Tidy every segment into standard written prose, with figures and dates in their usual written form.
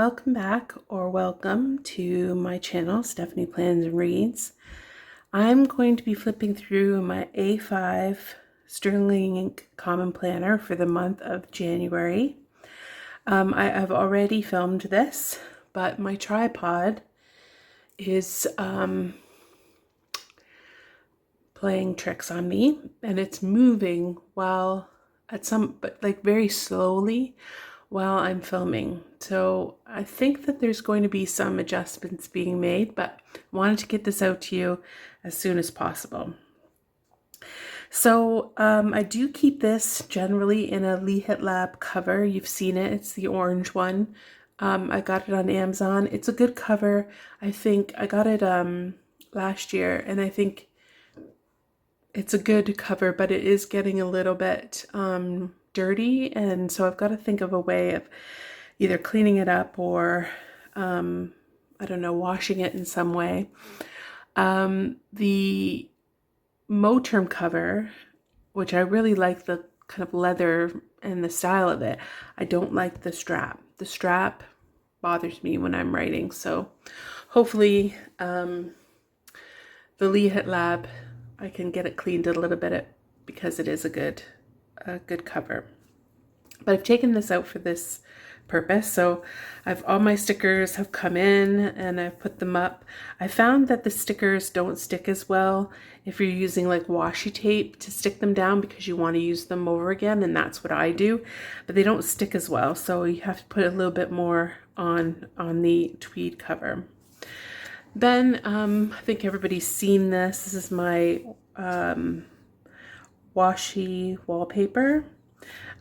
Welcome back or welcome to my channel, Stephanie Plans and Reads. I'm going to be flipping through my A5 Sterling Ink Common Planner for the month of January. I have already filmed this, but my tripod is playing tricks on me, and it's moving but like very slowly while I'm filming. So I think that there's going to be some adjustments being made, but I wanted to get this out to you as soon as possible. So I do keep this generally in a Leahit Lab cover. You've seen it. It's the orange one. I got it on Amazon. It's a good cover. I think I got it last year, and I think it's a good cover, but it is getting a little bit dirty, and so I've got to think of a way of either cleaning it up or I don't know, washing it in some way. The Moterm cover, which I really like the kind of leather and the style of it, I don't like the strap. The strap bothers me when I'm writing, so hopefully the Leahit Lab, I can get it cleaned a little bit because it is a good cover. But I've taken this out for this purpose. So all my stickers have come in and I've put them up. I found that the stickers don't stick as well if you're using like washi tape to stick them down, because you want to use them over again, and that's what I do. But they don't stick as well, so you have to put a little bit more on the tweed cover. Then I think everybody's seen this. This is my washi wallpaper.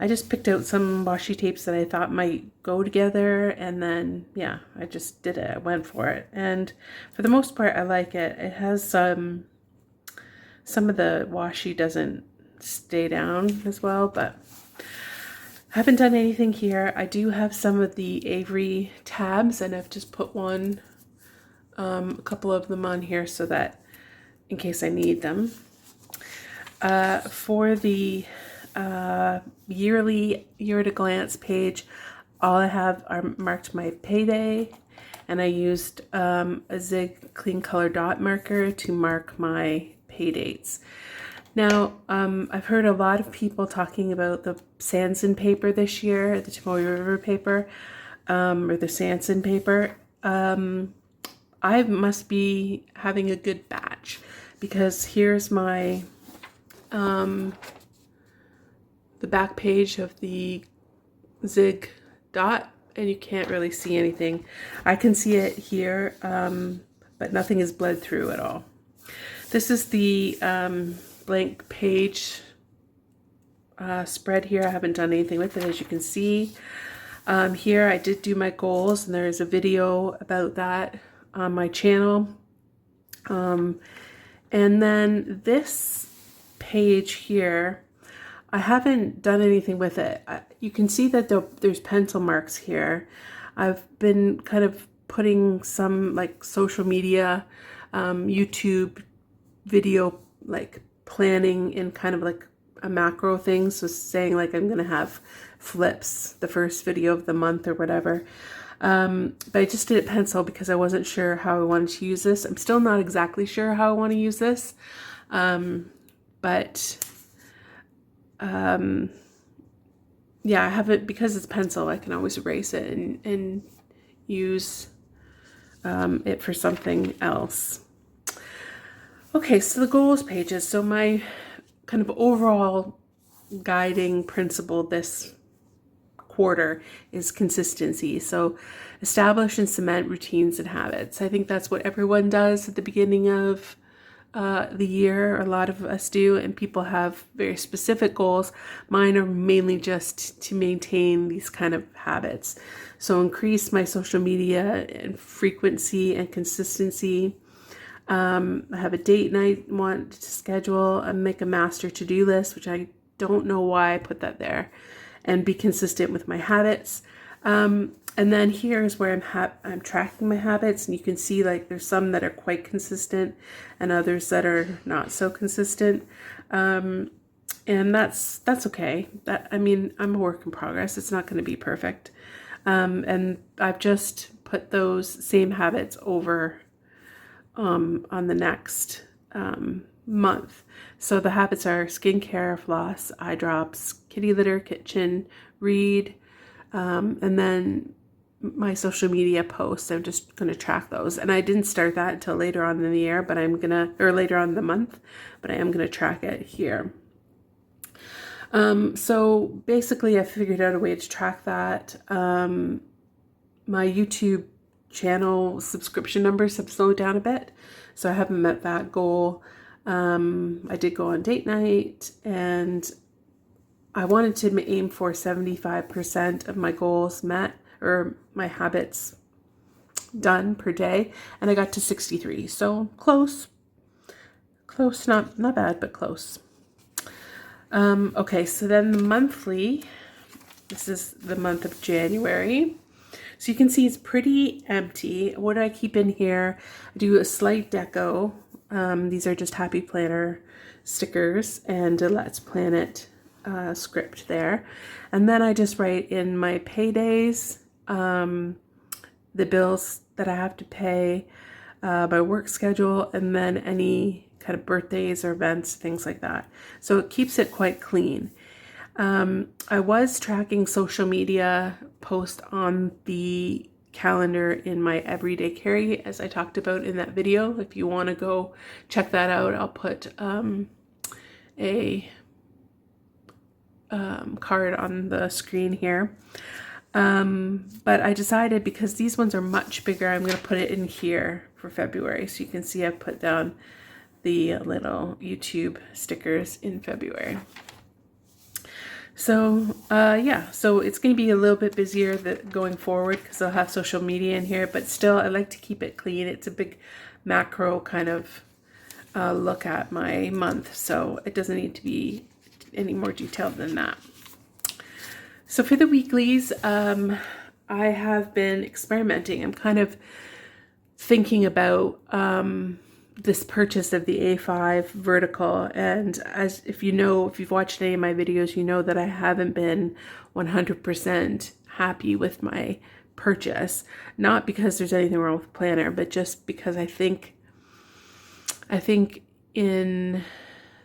I just picked out some washi tapes that I thought might go together, and then yeah, I just did it. I went for it, and for the most part I like it. It has some of the washi doesn't stay down as well, but I haven't done anything here. I do have some of the Avery tabs, and I've just put a couple of them on here so that in case I need them. For the yearly year at a glance page, all I have are marked my payday, and I used a Zig clean color dot marker to mark my pay dates. Now I've heard a lot of people talking about the Sanson paper this year, the Tomoe River paper, or the Sanson paper. I must be having a good batch, because here's my the back page of the Zig dot, and you can't really see anything. I can see it here, but nothing is bled through at all. This is the blank page spread here. I haven't done anything with it, as you can see. Here I did do my goals, and there's a video about that on my channel. And then this page here, I haven't done anything with it. You can see that there's pencil marks here. I've been kind of putting some like social media, YouTube video like planning in kind of like a macro thing. So saying like I'm gonna have flips the first video of the month or whatever. But I just did it pencil because I wasn't sure how I wanted to use this. I'm still not exactly sure how I want to use this. Yeah, I have it because it's pencil. I can always erase it and use it for something else. Okay, so the goals pages. So my kind of overall guiding principle this quarter is consistency. So establish and cement routines and habits. I think that's what everyone does at the beginning of the year. A lot of us do, and people have very specific goals. Mine are mainly just to maintain these kind of habits. So increase my social media and frequency and consistency. I have a date night I want to schedule and make a master to-do list, which I don't know why I put that there, and be consistent with my habits. And then here's where I'm tracking my habits, and you can see like there's some that are quite consistent and others that are not so consistent. And that's okay. I mean, I'm a work in progress. It's not going to be perfect. And I've just put those same habits over on the next month. So the habits are skincare, floss, eye drops, kitty litter, kitchen, read, and then my social media posts. I'm just going to track those. And I didn't start that until later on in the year, but or later on in the month, but I am going to track it here. So basically I figured out a way to track that. My YouTube channel subscription numbers have slowed down a bit, so I haven't met that goal. I did go on date night, and I wanted to aim for 75% of my goals met, or my habits done per day, and I got to 63. So close, not bad, but close. Okay, so then the monthly, this is the month of January. So you can see it's pretty empty. What do I keep in here? I do a slight deco. These are just Happy Planner stickers and a Let's Plan It script there. And then I just write in my paydays, the bills that I have to pay, my work schedule, and then any kind of birthdays or events, things like that. So it keeps it quite clean. I was tracking social media posts on the calendar in my everyday carry, as I talked about in that video. If you want to go check that out, I'll put a card on the screen here. But I decided, because these ones are much bigger, I'm going to put it in here for February. So you can see I've put down the little YouTube stickers in February. So yeah, so it's going to be a little bit busier going forward, because I'll have social media in here, but still I like to keep it clean. It's a big macro kind of look at my month, so it doesn't need to be any more detailed than that. So for the weeklies, I have been experimenting. I'm kind of thinking about this purchase of the A5 vertical, and if you've watched any of my videos, you know that I haven't been 100% happy with my purchase. Not because there's anything wrong with the planner, but just because I think in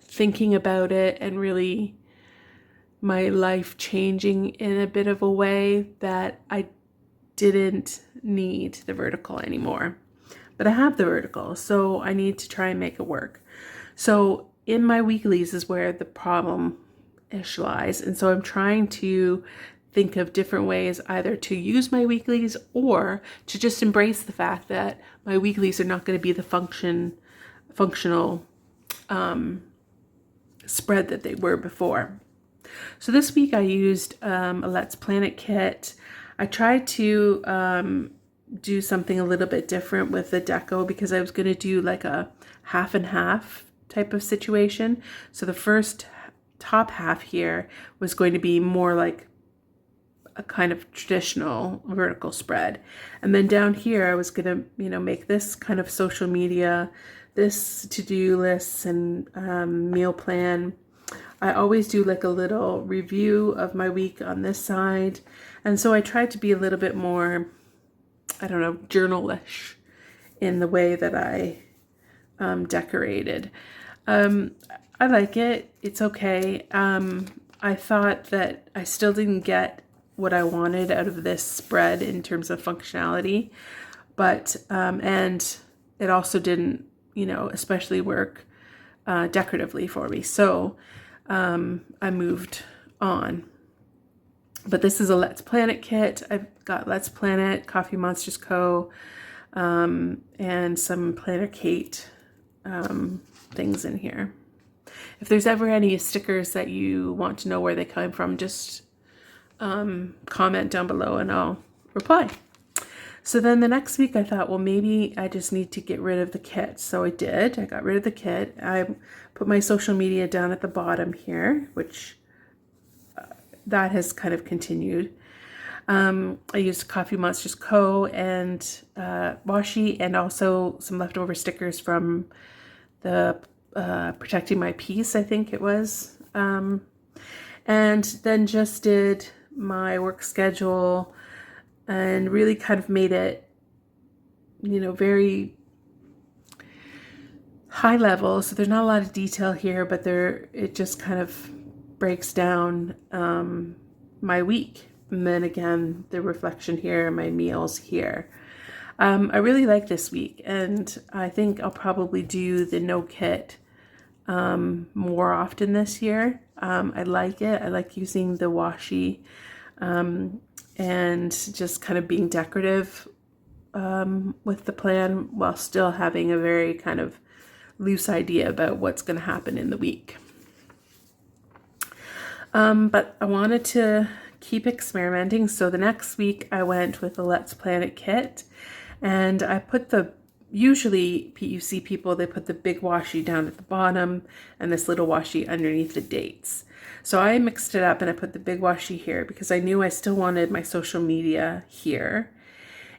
thinking about it and really my life changing in a bit of a way, that I didn't need the vertical anymore. But I have the vertical, so I need to try and make it work. So in my weeklies is where the problem-ish lies. And so I'm trying to think of different ways either to use my weeklies or to just embrace the fact that my weeklies are not going to be the functional spread that they were before. So this week I used a Let's Plan It kit. I tried to do something a little bit different with the deco, because I was going to do like a half and half type of situation. So the first top half here was going to be more like a kind of traditional vertical spread. And then down here I was going to, make this kind of social media, this to-do lists and meal plan. I always do like a little review of my week on this side. And so I tried to be a little bit more, I don't know, journal-ish in the way that I decorated. I like it. It's okay. I thought that I still didn't get what I wanted out of this spread in terms of functionality, but and it also didn't, especially work decoratively for me. So I moved on. But this is a Let's Plan It kit. I've got Let's Plan It, Coffee Monsters Co., and some Planner Kate things in here. If there's ever any stickers that you want to know where they come from, just comment down below and I'll reply. So then the next week I thought, well, maybe I just need to get rid of the kit. So I did. I got rid of the kit. I put my social media down at the bottom here, which that has kind of continued. I used Coffee Monsters Co. and washi, and also some leftover stickers from the Protecting My Peace, I think it was. And then just did my work schedule, and really kind of made it, you know, very high level. So there's not a lot of detail here, but it just kind of breaks down my week. And then again, the reflection here, my meals here. I really like this week, and I think I'll probably do the no kit more often this year. I like it. I like using the washi and just kind of being decorative with the plan while still having a very kind of loose idea about what's going to happen in the week. But I wanted to keep experimenting. So the next week I went with the Let's Plan It kit, and I put usually you see people, they put the big washi down at the bottom and this little washi underneath the dates. So I mixed it up and I put the big washi here because I knew I still wanted my social media here.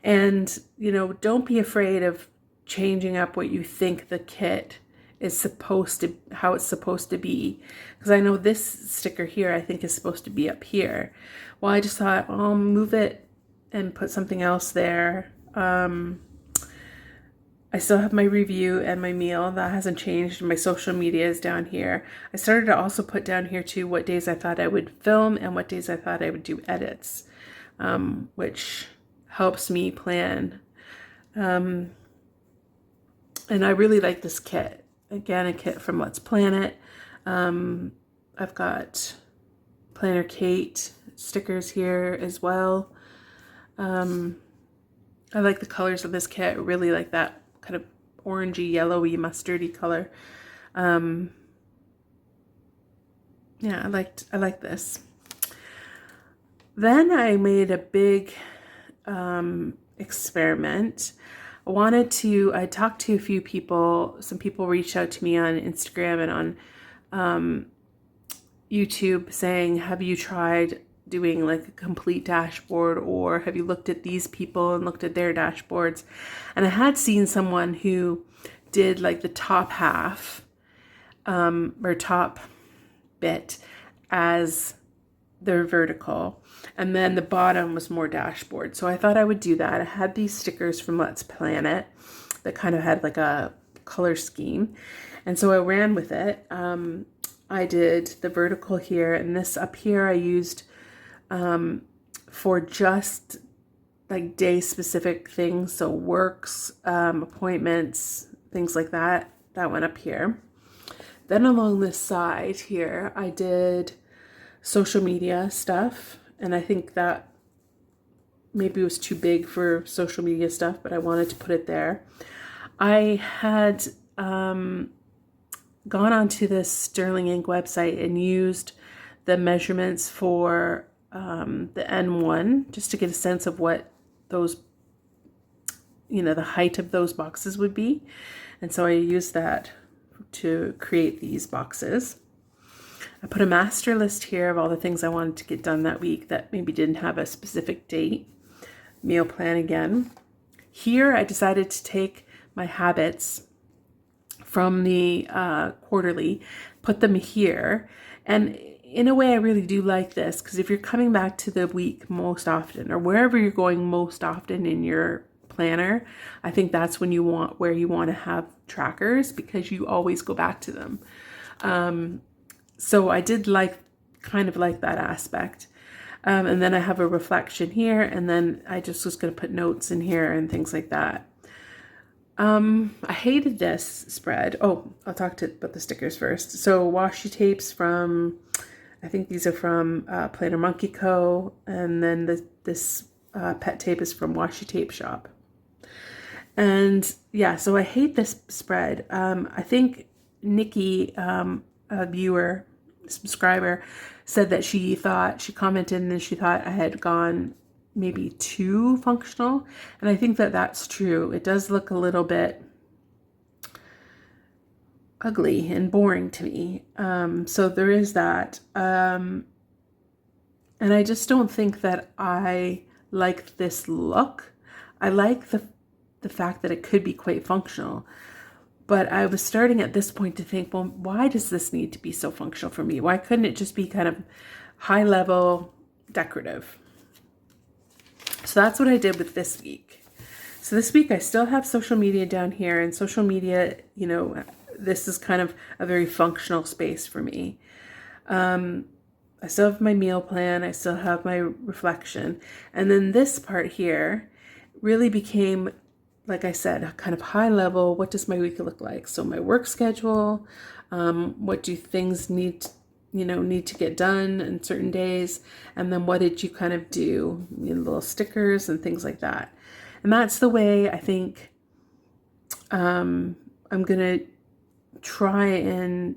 And, you know, don't be afraid of changing up what you think the kit is supposed to, how it's supposed to be. Because I know this sticker here, I think is supposed to be up here. Well, I just thought, I'll move it and put something else there. I still have my review and my meal. That hasn't changed. My social media is down here. I started to also put down here too what days I thought I would film and what days I thought I would do edits, which helps me plan. And I really like this kit. Again, a kit from Let's Plan It. I've got Planner Kate stickers here as well. I like the colors of this kit. I really like that kind of orangey, yellowy, mustardy color. Yeah, I like this. Then I made a big experiment. I talked to a few people. Some people reached out to me on Instagram and on YouTube saying, have you tried doing like a complete dashboard, or have you looked at these people and looked at their dashboards? And I had seen someone who did like the top half or top bit as their vertical, and then the bottom was more dashboard. So I thought I would do that. I had these stickers from Let's Plan It that kind of had like a color scheme, and so I ran with it. I did the vertical here, and this up here I used for just like day specific things. So works, appointments, things like that. That went up here. Then along this side here, I did social media stuff. And I think that maybe it was too big for social media stuff, but I wanted to put it there. I had gone onto this Sterling Ink website and used the measurements for the N1 just to get a sense of what those, you know, the height of those boxes would be. And so I used that to create these boxes. I put a master list here of all the things I wanted to get done that week that maybe didn't have a specific date. Meal plan again. Here I decided to take my habits from the quarterly, put them here. And in a way, I really do like this, because if you're coming back to the week most often, or wherever you're going most often in your planner, I think that's when where you want to have trackers, because you always go back to them. So I did kind of like that aspect. And then I have a reflection here, and then I just was going to put notes in here and things like that. I hated this spread. Oh, I'll talk about the stickers first. So washi tapes from, I think these are from Planner Monkey Co. And then this pet tape is from Washi Tape Shop. And yeah, so I hate this spread. I think Nikki, a viewer, subscriber, said that she commented and she thought I had gone maybe too functional. And I think that that's true. It does look a little bit ugly and boring to me. So there is that. And I just don't think that I like this look. I like the fact that it could be quite functional. But I was starting at this point to think, well, why does this need to be so functional for me? Why couldn't it just be kind of high level decorative? So that's what I did with this week. So this week I still have social media down here, and social media, you know, this is kind of a very functional space for me. I still have my meal plan, I still have my reflection, and then this part here really became, like I said, a kind of high level. What does my week look like? So my work schedule, what do things need to get done in certain days, and then what did you kind of do, little stickers and things like that. And that's the way I think I'm gonna try and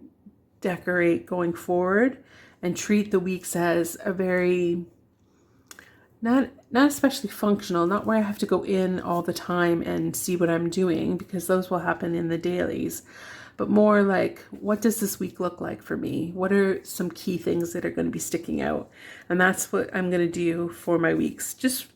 decorate going forward, and treat the weeks as a very not especially functional, not where I have to go in all the time and see what I'm doing, because those will happen in the dailies, but more like, what does this week look like for me? What are some key things that are going to be sticking out? And that's what I'm going to do for my weeks, just,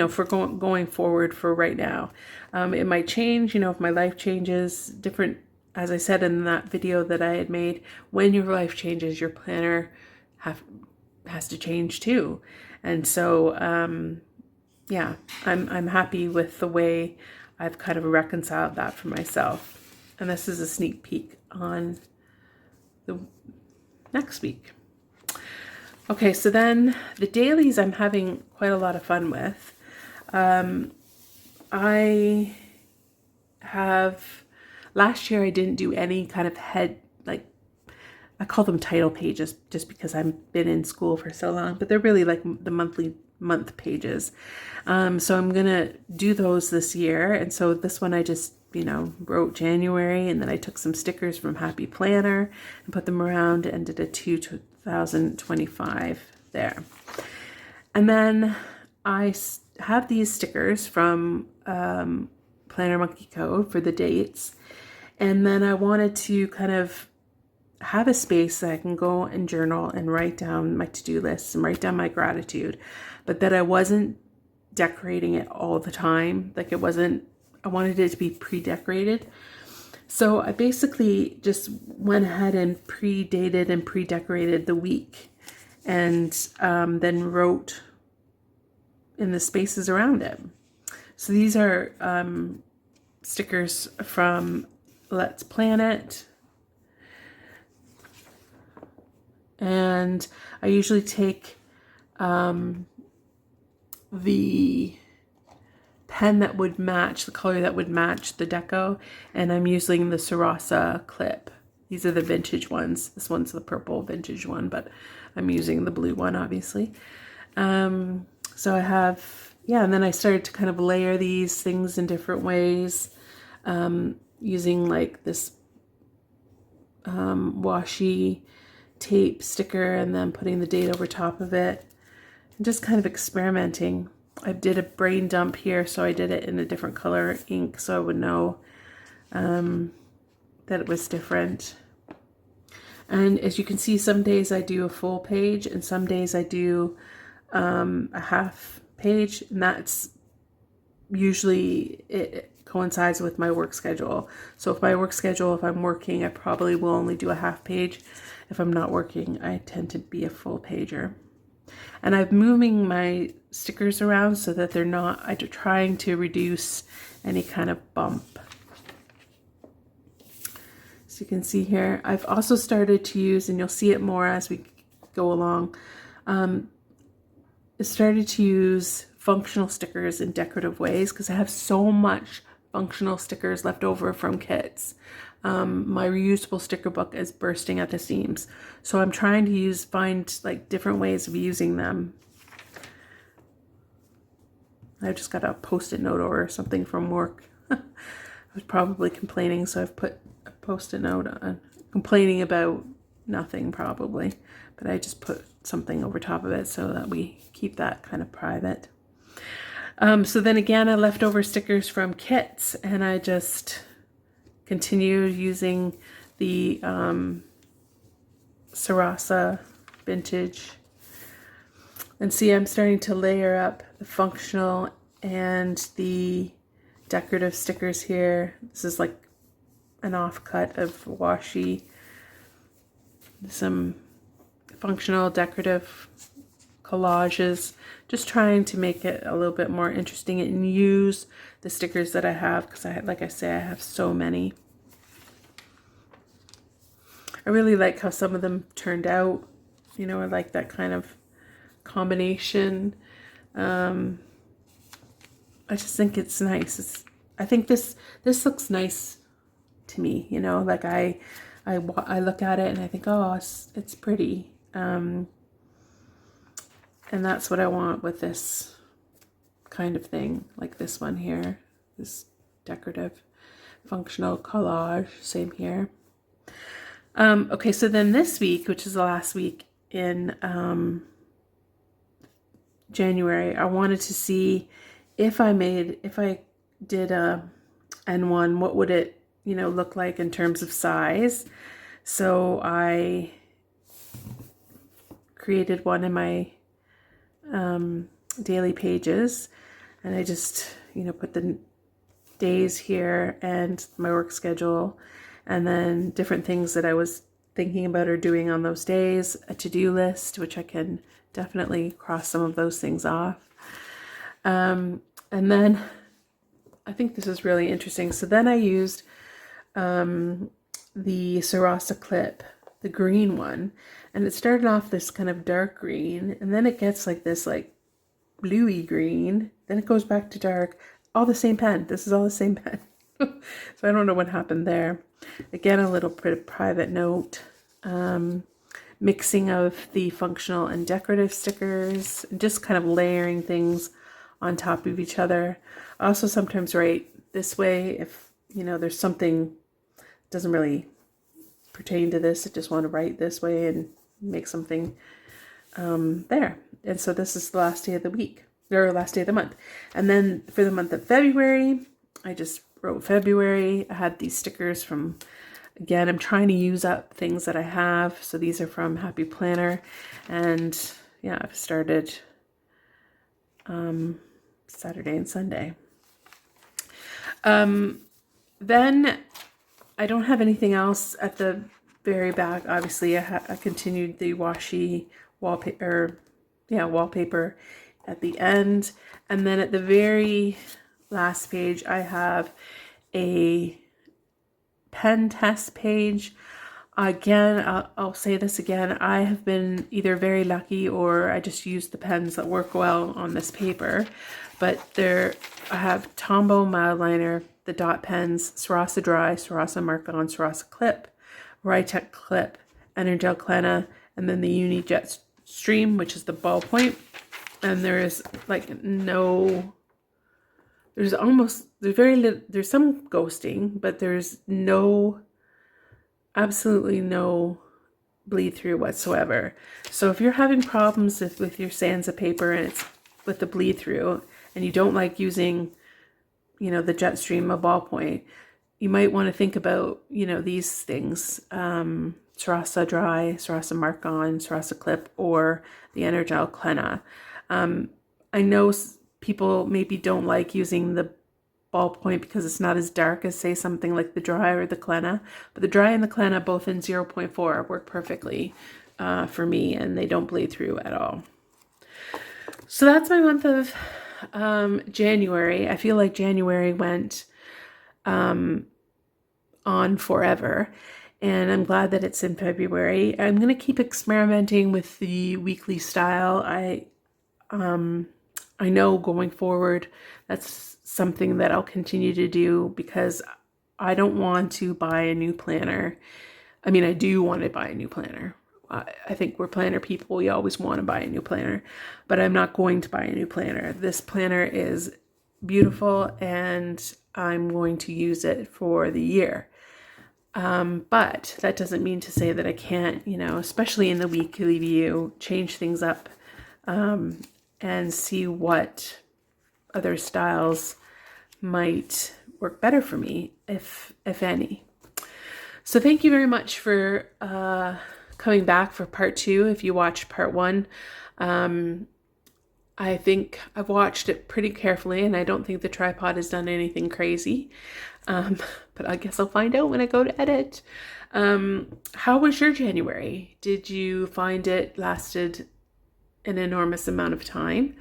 for going forward for right now. It might change, if my life changes, different, as I said in that video that I had made, when your life changes, your planner has to change too. And so, yeah, I'm happy with the way I've kind of reconciled that for myself. And this is a sneak peek on the next week. Okay, so then the dailies I'm having quite a lot of fun with. I have, last year I didn't do any kind of I call them title pages just because I've been in school for so long, but they're really like the month pages. So I'm going to do those this year. And so this one I just, wrote January, and then I took some stickers from Happy Planner and put them around and did a 2025 there. And then I have these stickers from Planner Monkey Code for the dates. And then I wanted to kind of have a space that I can go and journal and write down my to-do lists and write down my gratitude, but that I wasn't decorating it all the time. Like I wanted it to be pre-decorated. So I basically just went ahead and pre-dated and pre-decorated the week, and then wrote in the spaces around it. So these are stickers from Let's Plan It. And I usually take the pen that would match, the color that would match the deco, and I'm using the Sarasa clip. These are the vintage ones. This one's the purple vintage one, but I'm using the blue one, obviously. So I have, and then I started to kind of layer these things in different ways, using like this washi tape sticker and then putting the date over top of it, and just kind of experimenting. I did a brain dump here, so I did it in a different color ink so I would know that it was different. And as you can see, some days I do a full page and some days I do a half page, and that's usually it coincides with my work schedule. So if I'm working, I probably will only do a half page. If I'm not working, I tend to be a full pager. And I'm moving my stickers around so that they're not, I'm trying to reduce any kind of bump. So you can see here, I've also started to use, and you'll see it more as we go along, I started to use functional stickers in decorative ways because I have so much functional stickers left over from kits. My reusable sticker book is bursting at the seams. So I'm trying to find like different ways of using them. I just got a post-it note or something from work. I was probably complaining, so I've put a post-it note on, complaining about nothing probably, but I just put something over top of it so that we keep that kind of private. So then again, I left over stickers from kits, and I just continued using the Sarasa vintage. And see, I'm starting to layer up the functional and the decorative stickers here. This is like an offcut of washi. Some functional decorative collages, just trying to make it a little bit more interesting and use the stickers that I have, because like I say, I have so many. I really like how some of them turned out. You know, I like that kind of combination. I just think it's nice. I think this looks nice to me. You know, like I look at it and I think, oh, it's pretty. And that's what I want with this kind of thing, like this one here, this decorative functional collage. Same here. Okay, so then this week, which is the last week in January, I wanted to see if I did a N1, what would it, you know, look like in terms of size. So I created one in my daily pages, and I just, you know, put the days here and my work schedule, and then different things that I was thinking about or doing on those days, a to-do list, which I can definitely cross some of those things off. And then I think this is really interesting. So then I used the Sarasa clip, the green one, and it started off this kind of dark green, and then it gets like this like bluey green, then it goes back to dark. All the same pen. This is all the same pen. So I don't know what happened there. Again, a little bit of private note. Mixing of the functional and decorative stickers, and just kind of layering things on top of each other. I also sometimes write this way if, you know, there's something doesn't really pertain to this. I just want to write this way and make something there. And so this is the last day of the week, or last day of the month. And then for the month of February, I just wrote February. I had these stickers from, again, I'm trying to use up things that I have. So these are from Happy Planner. And yeah, I've started Saturday and Sunday. Then I don't have anything else at the very back. Obviously, I continued the washi wallpaper, wallpaper at the end. And then at the very last page, I have a pen test page. Again, I'll say this again. I have been either very lucky or I just used the pens that work well on this paper. But I have Tombow Mildliner, the dot pens, Sarasa Dry, Sarasa Mark-On, Sarasa Clip, Rytech Clip, Energel Clena, and then the Uni Jet Stream, which is the ballpoint. And there is like there's some ghosting, but there's absolutely no bleed through whatsoever. So if you're having problems with your Sansa paper and it's with the bleed through, and you don't like using, you know, the jet stream, a ballpoint, you might want to think about, you know, these things. Sarasa Dry, Sarasa Mark-On, Sarasa Clip, or the Energel Clena. I know people maybe don't like using the ballpoint because it's not as dark as, say, something like the Dry or the Clena. But the Dry and the Clena, both in 0.4, work perfectly for me, and they don't bleed through at all. So that's my month of January. I feel like January went on forever, and I'm glad that it's in February. I'm going to keep experimenting with the weekly style. I know going forward that's something that I'll continue to do, because I don't want to buy a new planner. I mean, I do want to buy a new planner. I think we're planner people. We always want to buy a new planner, but I'm not going to buy a new planner. This planner is beautiful and I'm going to use it for the year. But that doesn't mean to say that I can't, you know, especially in the weekly view, change things up and see what other styles might work better for me, if any. So thank you very much for coming back for part 2. If you watched part 1, I think I've watched it pretty carefully, and I don't think the tripod has done anything crazy. But I guess I'll find out when I go to edit. How was your January? Did you find it lasted an enormous amount of time?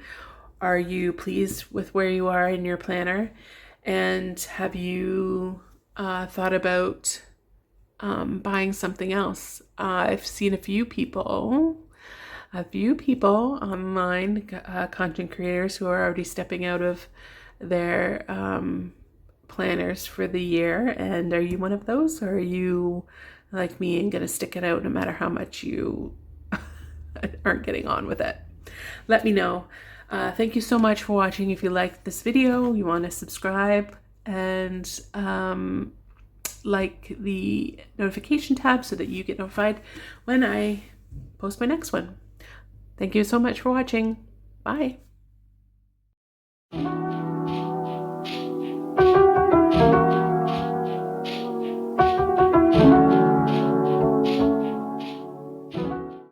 Are you pleased with where you are in your planner? And have you thought about buying something else? I've seen a few people online, content creators, who are already stepping out of their planners for the year. And are you one of those, or are you like me and gonna stick it out no matter how much you aren't getting on with it? Let me know. Thank you so much for watching. If you liked this video, you want to subscribe and like the notification tab so that you get notified when I post my next one. Thank you so much for watching. Bye.